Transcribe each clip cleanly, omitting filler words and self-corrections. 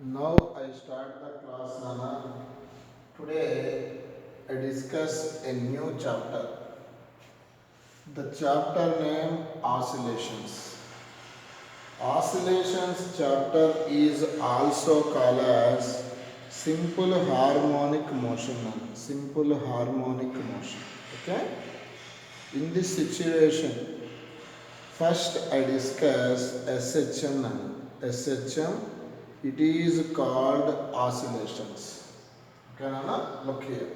Now I start the class, Nana. Today I discuss a new chapter. The chapter name Oscillations. Oscillations chapter is also called as simple harmonic motion. Nana. Simple harmonic motion. Okay. In this situation, first I discuss SHM. Nana. SHM. It is called oscillations. Okay, Nana? Look here.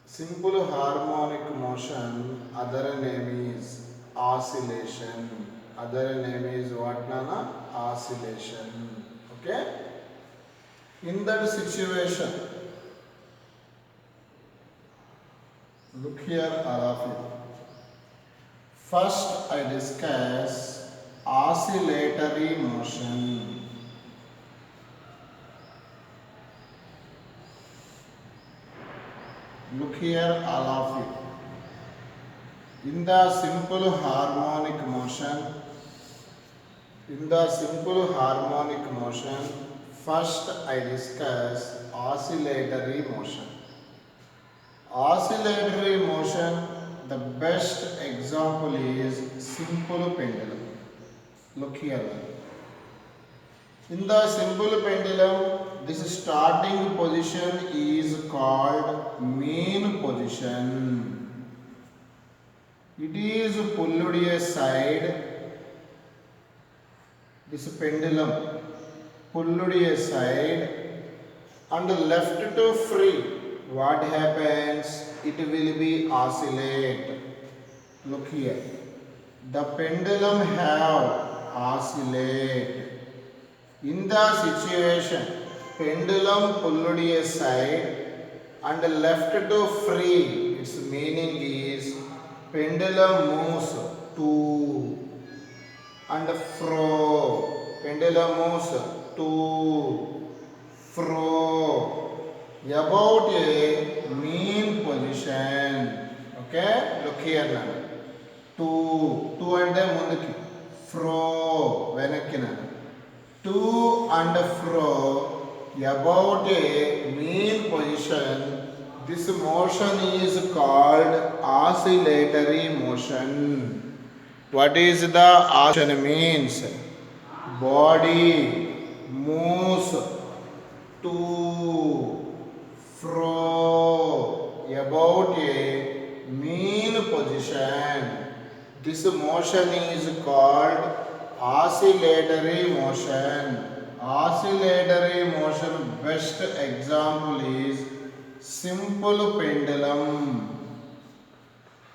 Simple harmonic motion, other name is oscillation. Other name is what, Nana? Oscillation. Okay? In that situation, look here, all of you. First, I discuss oscillatory motion. Look here, all of you. In the simple harmonic motion, first I discuss oscillatory motion. Oscillatory motion, the best example is simple pendulum. Look here. In the simple pendulum, this starting position is called mean position. It is pulled a side. This pendulum pulled a side and left to free. What happens? It will be oscillate. Look here. The pendulum have oscillate. In the situation, pendulum pulled a side and left to free. Its meaning is pendulum moves to and fro. Pendulum moves to fro about a mean position. Okay, look here now. To ante mundiki, fro venakki nanu. To and fro about a mean position. This motion is called oscillatory motion. What is the oscillation means? Body moves to fro about a mean position. This motion is called oscillatory motion. Oscillatory motion best example is simple pendulum.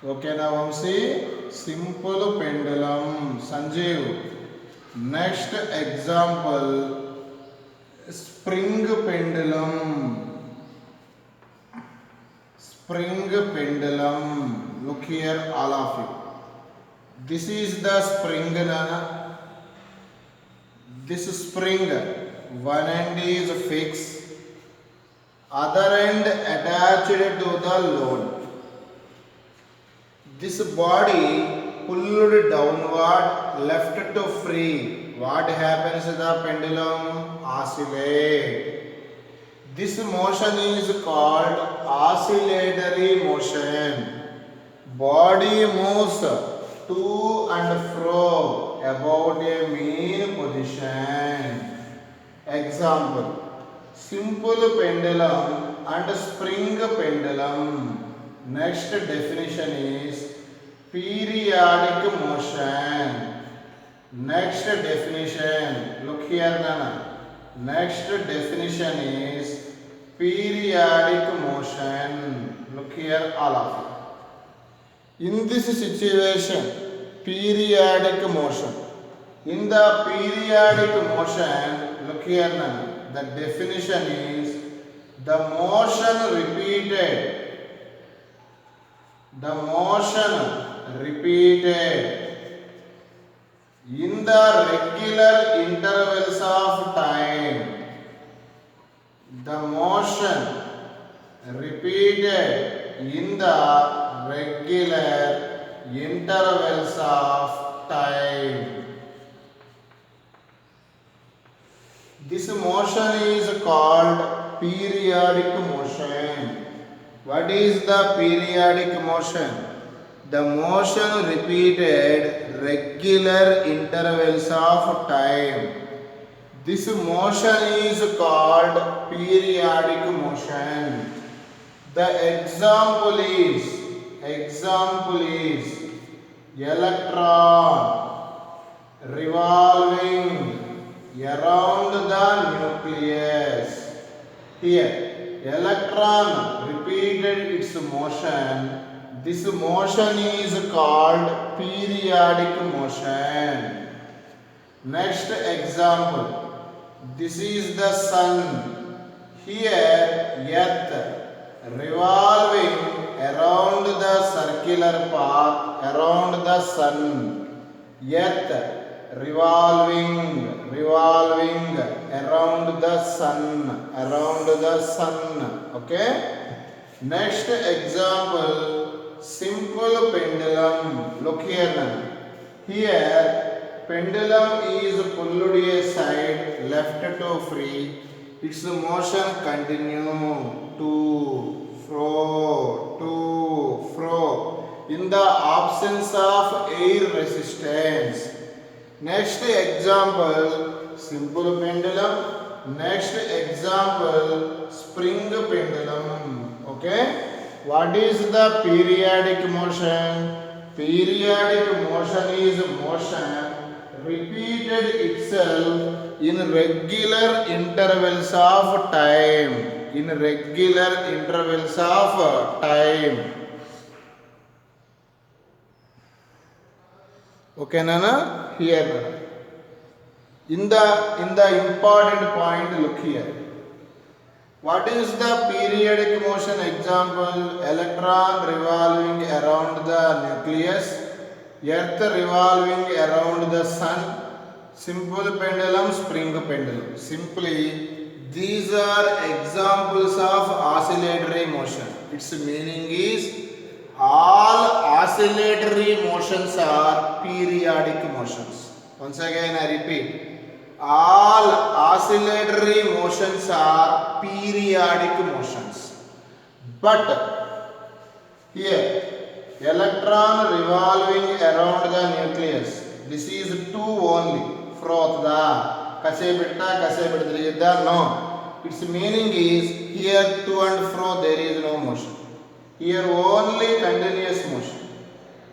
Okay, now Vamsi, simple pendulum. Sanjeev. Next example, spring pendulum. Spring pendulum. Look here, all of you. This is the spring, Nana. This spring, one end is fixed, other end attached to the load. This body pulled downward, left to free. What happens to the pendulum? Oscillate. This motion is called oscillatory motion. Body moves to and fro about a mean position. Example, simple pendulum and spring pendulum. Next definition is periodic motion. Next definition, look here Nana. Next definition is periodic motion. Look here all of you. In this situation, periodic motion. In the periodic motion, look here Nana. The definition is the motion repeated. The motion repeated in the regular intervals of time. The motion repeated in the regular intervals of time. This motion is called periodic motion. What is the periodic motion? The motion repeated regular intervals of time. This motion is called periodic motion. The example is electron revolving around the nucleus. Here, electron repeated its motion. This motion is called periodic motion. Next example. This is the sun. Here, earth revolving around the circular path around the sun. Earth revolving around the sun. Okay. Next example, simple pendulum. Look here now. Here, pendulum is pulled a side left to free. Its motion continue to fro in the absence of air resistance. Next example, simple pendulum. Next example, spring pendulum. Okay. What is the periodic motion? Periodic motion is motion repeated itself in regular intervals of time. Okay, Nana? Here. In the important point, look here. What is the periodic motion example? Electron revolving around the nucleus, earth revolving around the sun, simple pendulum, spring pendulum. Simply, these are examples of oscillatory motion. Its meaning is all oscillatory motions are periodic motions. Once again I repeat. All oscillatory motions are periodic motions. But here, electron revolving around the nucleus. This is two only. Frothda. No. Its meaning is here to and fro there is no motion. Here only continuous motion.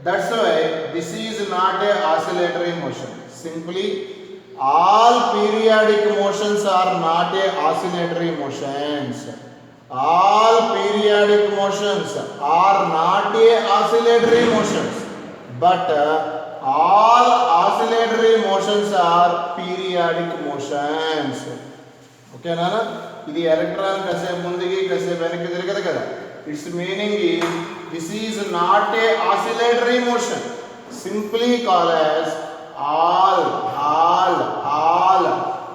That's why this is not a oscillatory motion. Simply, all periodic motions are not a oscillatory motions. All periodic motions are not a oscillatory motions. But all oscillatory motions are periodic motions. Okay, Nana? This electron kase mundiki kase veniki tirugadu kada. Its meaning is this is not a oscillatory motion. Simply called as all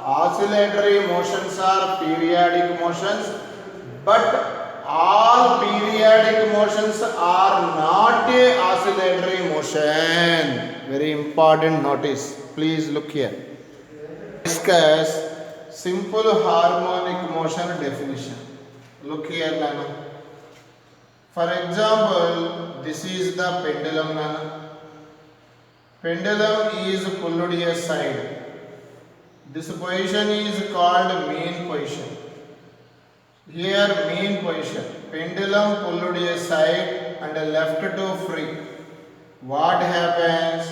oscillatory motions are periodic motions, but all periodic motions are not a oscillatory motion. Very important notice. Please look here. Discuss simple harmonic motion definition. Look here, Nana. For example, this is the pendulum, Nana. Pendulum is pulled a side. This position is called mean position. Here mean position. Pendulum pulled a side and left to free. What happens?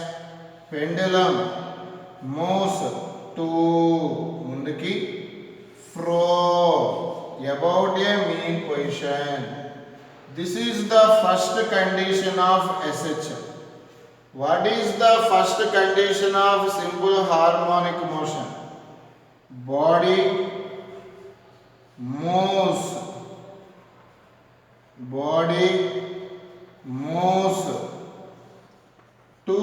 Pendulum moves to mundiki fro about a mean position. This is the first condition of SH. What is the first condition of simple harmonic motion? Body moves to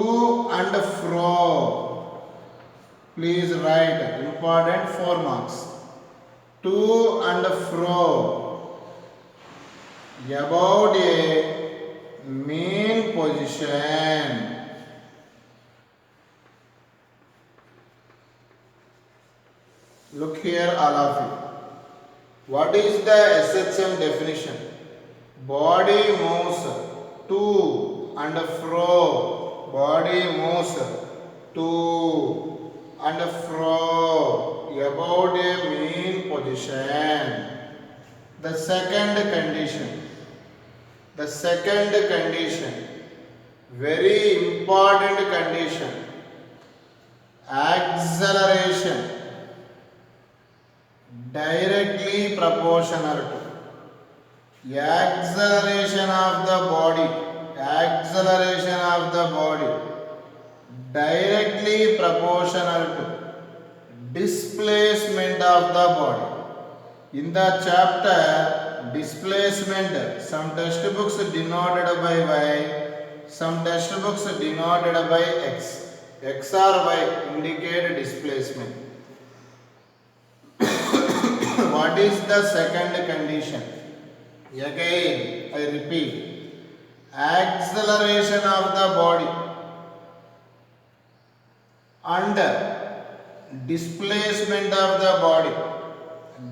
and fro. Please write important 4 marks. To and fro about a mean position. Look here, all of you. What is the SHM definition? Body moves to and fro. Body moves to and fro about a mean position. The second condition, very important condition, acceleration directly proportional to acceleration of the body directly proportional to displacement of the body. In the chapter displacement, some textbooks denoted by y, some textbooks denoted by x. X or y indicate displacement. What is the second condition? Again, I repeat, acceleration of the body and displacement of the body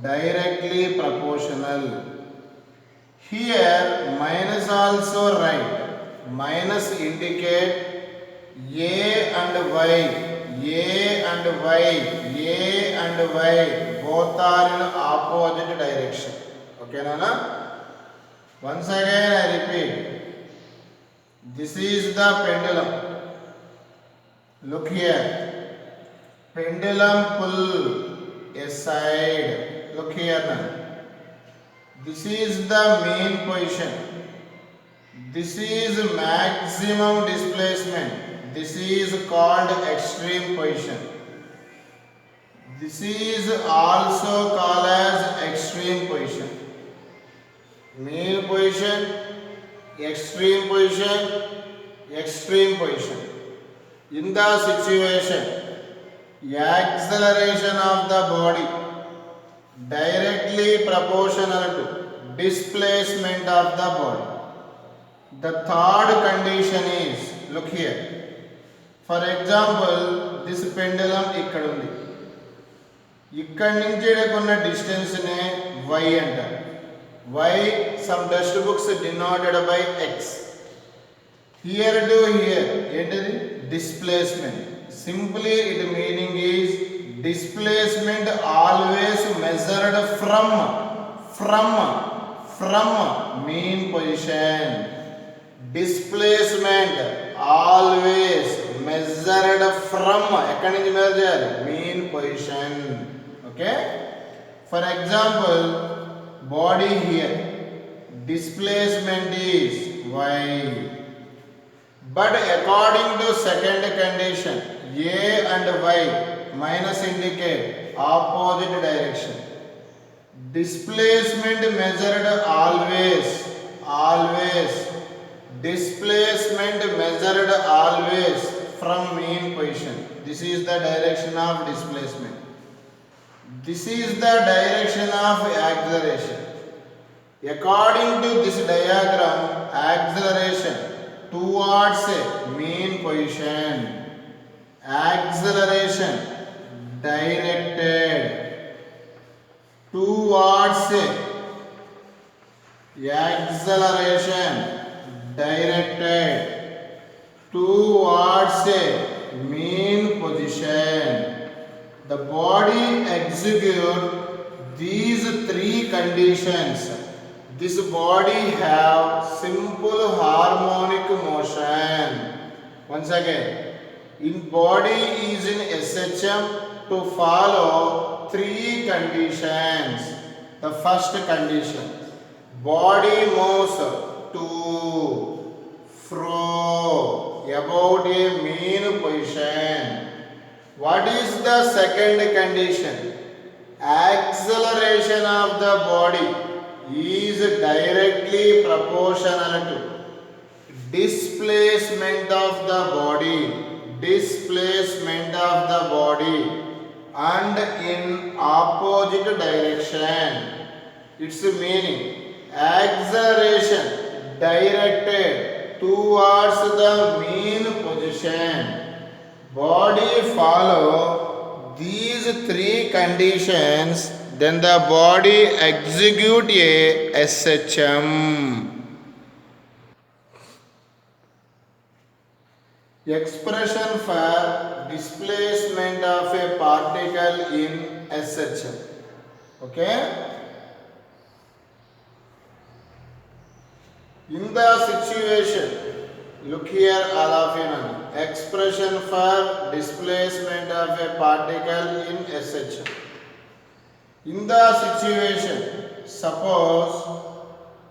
directly proportional. Here minus also write. Minus indicate A and Y. Both are in opposite direction. Okay, Nana? Once again I repeat. This is the pendulum. Look here. Pendulum pull aside. Look here now. This is the mean position. This is maximum displacement. This is called extreme position. This is also called as extreme position. Mean position, extreme position. In the situation, acceleration of the body directly proportional to displacement of the body. The third condition is, look here. For example, this pendulum ikkada undi. Ikkada nunchi idakuన్న distance ne y antaru. Y, some textbooks denoted by x. Here to here, entity displacement. Simply its meaning is displacement always measured from mean position. Displacement always measured from ekkadi nunchi measure cheyali mean position. Okay, for example, body here displacement is y, but according to second condition A and y minus indicate opposite direction. Displacement measured always displacement measured always from mean position. This is the direction of displacement. This is the direction of acceleration. According to this diagram, acceleration towards a mean position. Acceleration directed towards a mean position. The body execute these three conditions. This body have simple harmonic motion. Once again, in body is in SHM to follow three conditions. The first condition, body moves to fro about a mean position. What is the second condition? Acceleration of the body is directly proportional to displacement of the body and in opposite direction. Its meaning, acceleration directed towards the mean position. Body follow these three conditions, then the body execute a SHM. Expression for displacement of a particle in SHM. Okay? In the situation, look here all of you know, expression for displacement of a particle in SHM. In the situation, suppose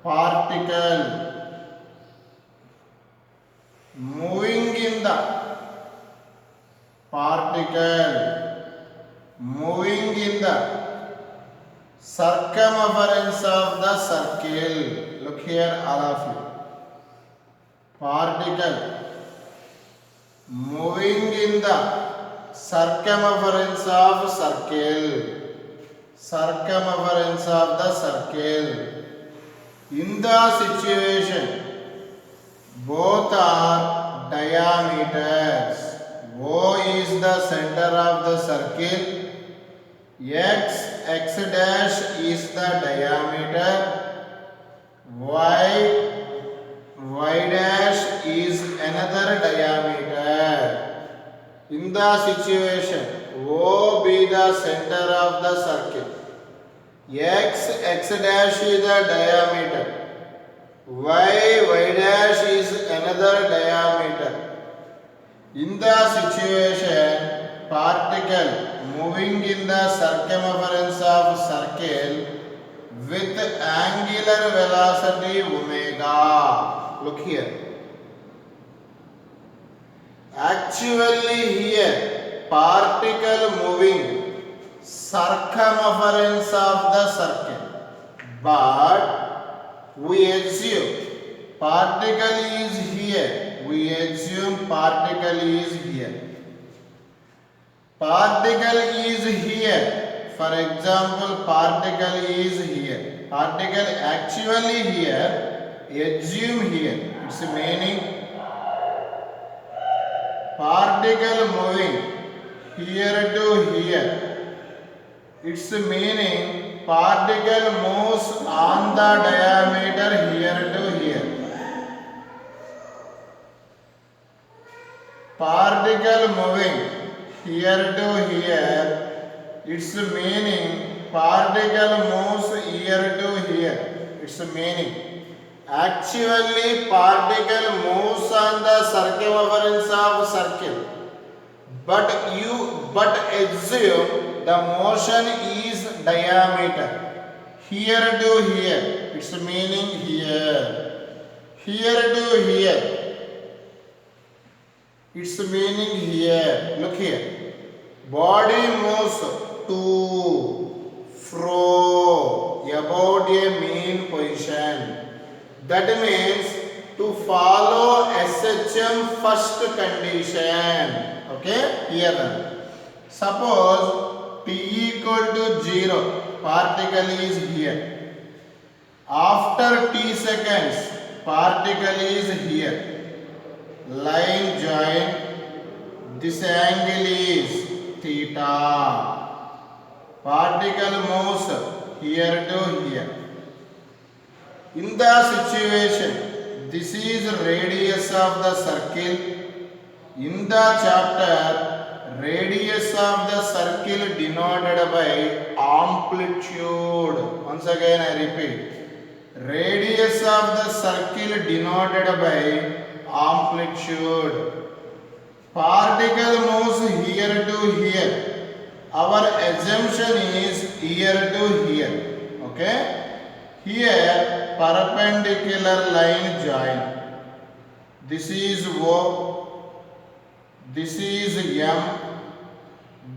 particle moving in the circumference of the circle. Look here all of you. Particle moving in the circumference of the circle. In the situation, both are diameters. O is the center of the circle. X dash is the diameter. Y dash is another diameter. In the situation, O be the center of the circle. X dash is the diameter. Y dash is another diameter. In the situation, particle moving in the circumference of circle with angular velocity omega. Look here. Actually here, particle moving circumference of the circle, but we assume particle is here. Particle is here. For example, particle is here. Particle actually here. Assume here. It's meaning particle moving here to here. It's meaning particle moves on the diameter here to here. Particle moving here to here, it's meaning particle moves here to here. It's meaning actually particle moves on the circumference of circle, but assume the motion is diameter here to here. It's meaning here to here. It's meaning here. Look here. Body moves to, fro, about a mean position. That means to follow SHM first condition. Okay? Here then. Suppose t equal to 0. Particle is here. After t seconds, particle is here. Line join, this angle is theta. Particle moves here to here. In the situation, this is radius of the circle. In the chapter, radius of the circle denoted by amplitude. Once again I repeat. Radius of the circle denoted by amplitude. Particle moves here to here. Our assumption is here to here. Okay? Here perpendicular line join. This is O. This is M.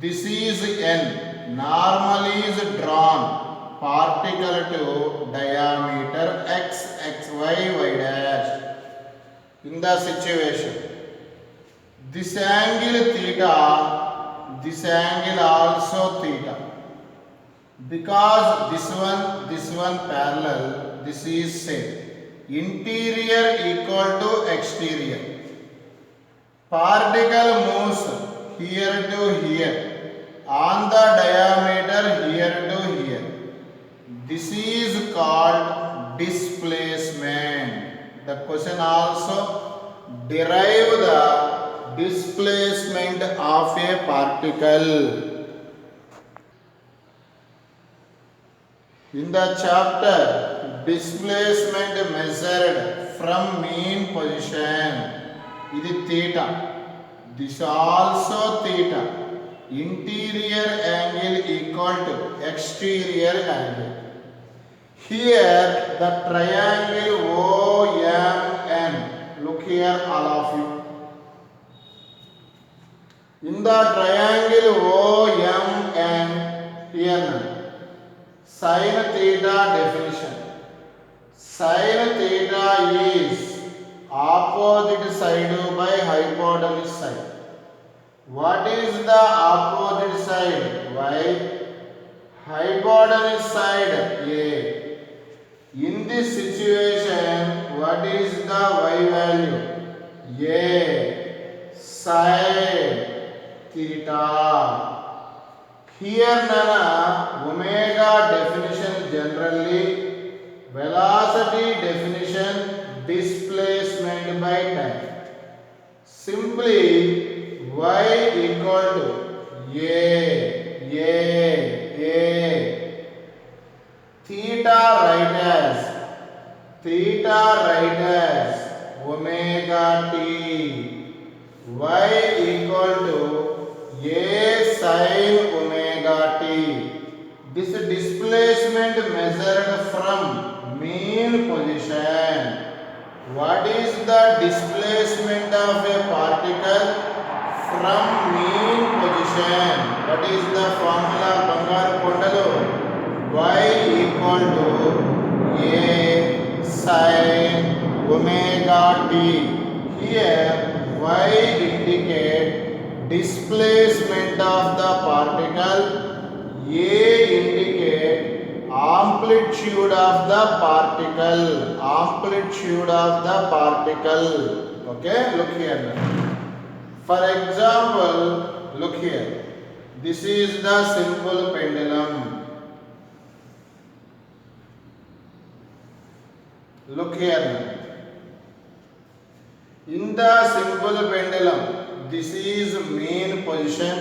This is N. Normally is drawn particle to diameter X, Y, Y dash. In the situation, this angle theta, this angle also theta. Because this one parallel, this is same. Interior equal to exterior. Particle moves here to here. on the diameter here to here. This is called displacement. The question also derive the displacement of a particle. In the chapter displacement measured from mean position, ఇది theta. This also theta. Interior angle equal to exterior angle. Here the triangle OMN. Look here, all of you. In the triangle OMN, here sin theta definition. Sin theta is opposite side by hypotenuse side. What is the opposite side? Y. Hypotenuse side A. In this situation, what is the y value? A sin theta. Here nana omega definition generally, velocity definition displacement by time. Simply y equal to a theta right as omega t. Y equal to a sin omega t. This displacement measured from mean position. What is the displacement of a particle from mean position? What is the formula? Bangaru Kondalu. Y equal to a sin omega t. Here y indicate displacement of the particle, a indicate amplitude of the particle. Okay, look here now. For example, look here. This is the simple pendulum. Look here now. In the simple pendulum, this is mean position.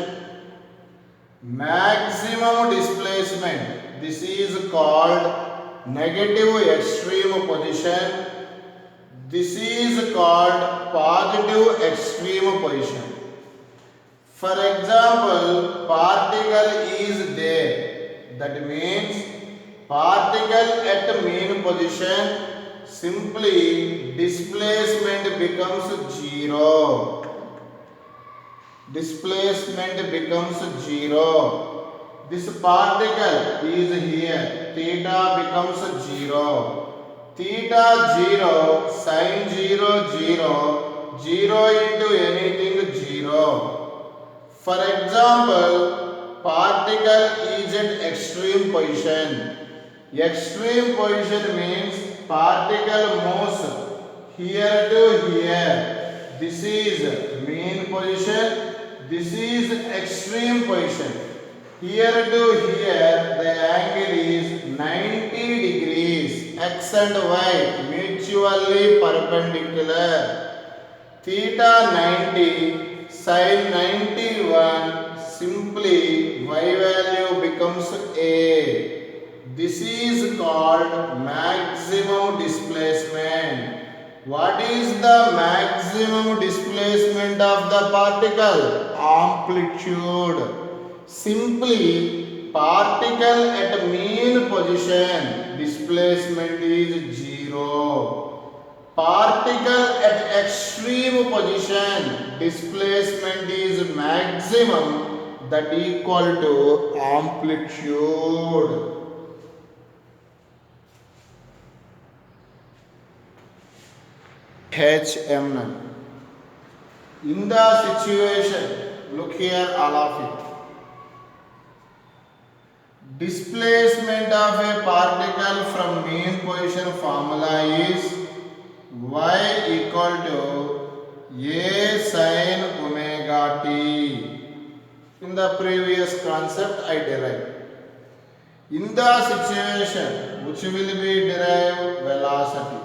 Maximum displacement, this is called negative extreme position. This is called positive extreme position. For example, particle is there. That means particle at mean position, simply displacement becomes zero. Displacement becomes zero. This particle is here. Theta becomes zero. Theta 0, sin 0, 0. 0 into anything 0. For example, particle is at extreme position. Extreme position means particle moves here to here. This is mean position. This is extreme position. Here to here the angle is 90 degrees. X and Y mutually perpendicular. Theta 90, sin 91. Simply Y value becomes A. This is called maximum displacement. What is the maximum displacement of the particle? Amplitude. Simply particle at mean position, displacement is zero. Particle at extreme position, displacement is maximum, that equal to amplitude. HM. In the situation, look here, all of it. Displacement of a particle from mean position formula is y equal to a sin omega t. In In the previous concept I derived. In the situation which will be derived velocity.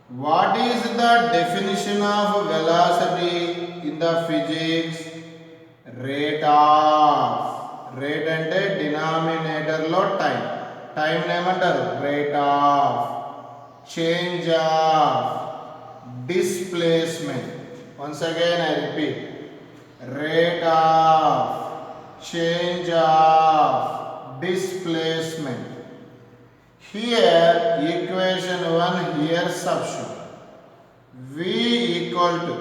What is the definition of velocity in the physics? Rate of. Rate ante denominator lo time. Time ఏమంటారు? Rate of. Change of. Displacement. Once again I repeat. Rate of. Change of. Displacement. Here equation 1 here substitute. V equal to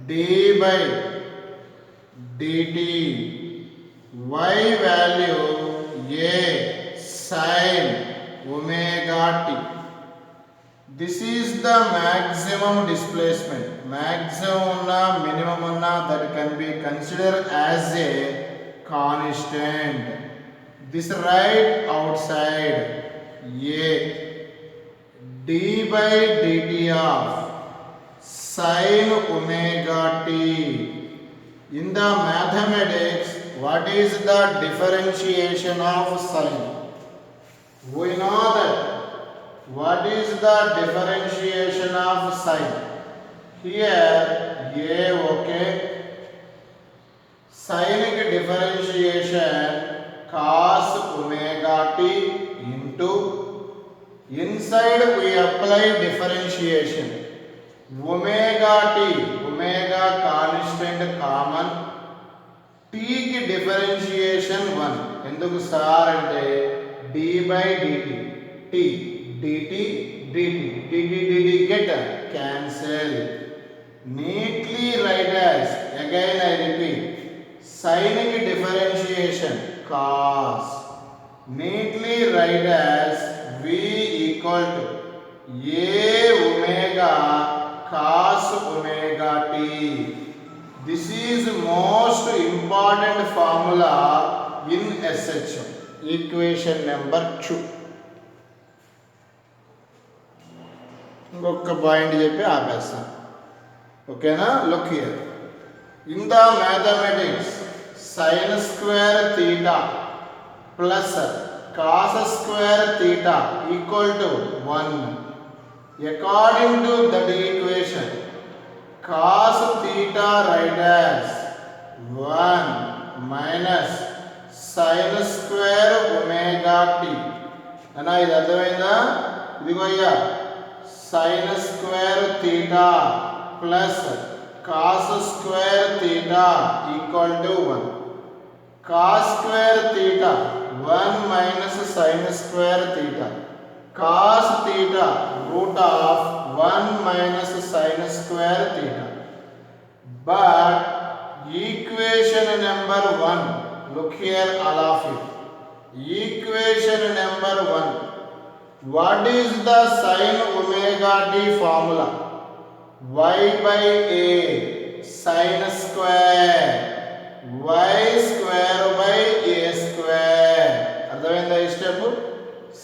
d by dt, y value a sin omega t. This is the maximum displacement. Maximum unna minimum unna that can be considered as a constant. This right outside a d by dt of sin omega t. In the mathematics, what is the differentiation of sin? We know that. What is the differentiation of sin? Here a okay. Sinic differentiation cos omega t into inside we apply differentiation omega t, omega constant common, t ki differentiation 1 enduku sir ante d by dt, t dt dt get cancel. Neatly write as, again I repeat, sinic differentiation cos. Neatly write as v equal to a omega cos omega t. This is most important formula in SHM. Equation number 2. ఇంకొక point చెప్పి ఆపేస్తాం. ఓకేనా? Look here. In the mathematics, sin square theta plus cos square theta equal to 1. According to that equation, cos theta write as 1 minus sin square omega t. అన్నా ఇది అర్థమైందా? ఇదిగో అయ్యా sin square theta plus cos square theta equal to 1. Cos square theta 1 minus sin square theta. Cos theta root of 1 minus sin square theta. But equation number 1, look here all of you. Equation number 1. What is the sin omega t formula? Y by a sin square y square by a square. అర్థమైందా ఈ step?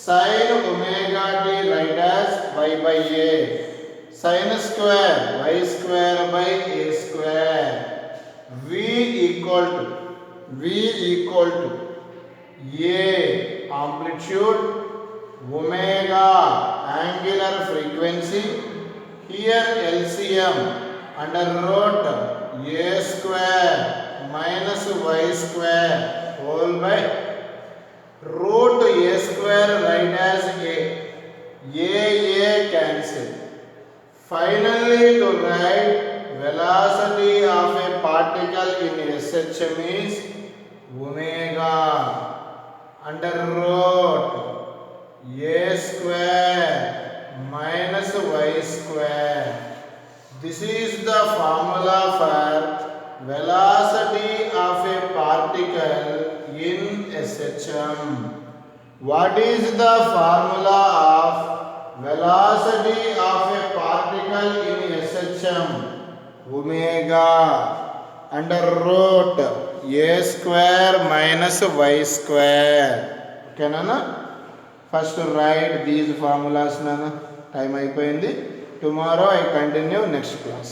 sin omega t write as y by a, sin square y square by a square. V equal to a amplitude, omega angular frequency. Here LCM under root a square minus y square whole by root a square write as a cancel. Finally, to write velocity of a particle in SHM is omega under root a square minus y square. This is the formula for velocity of a particle in SHM. What is the formula of velocity of a particle in SHM? Omega under root a square minus y square. Okay, Nana? First write these formulas, Nana. Time అయిపోయింది. Tomorrow I continue next class.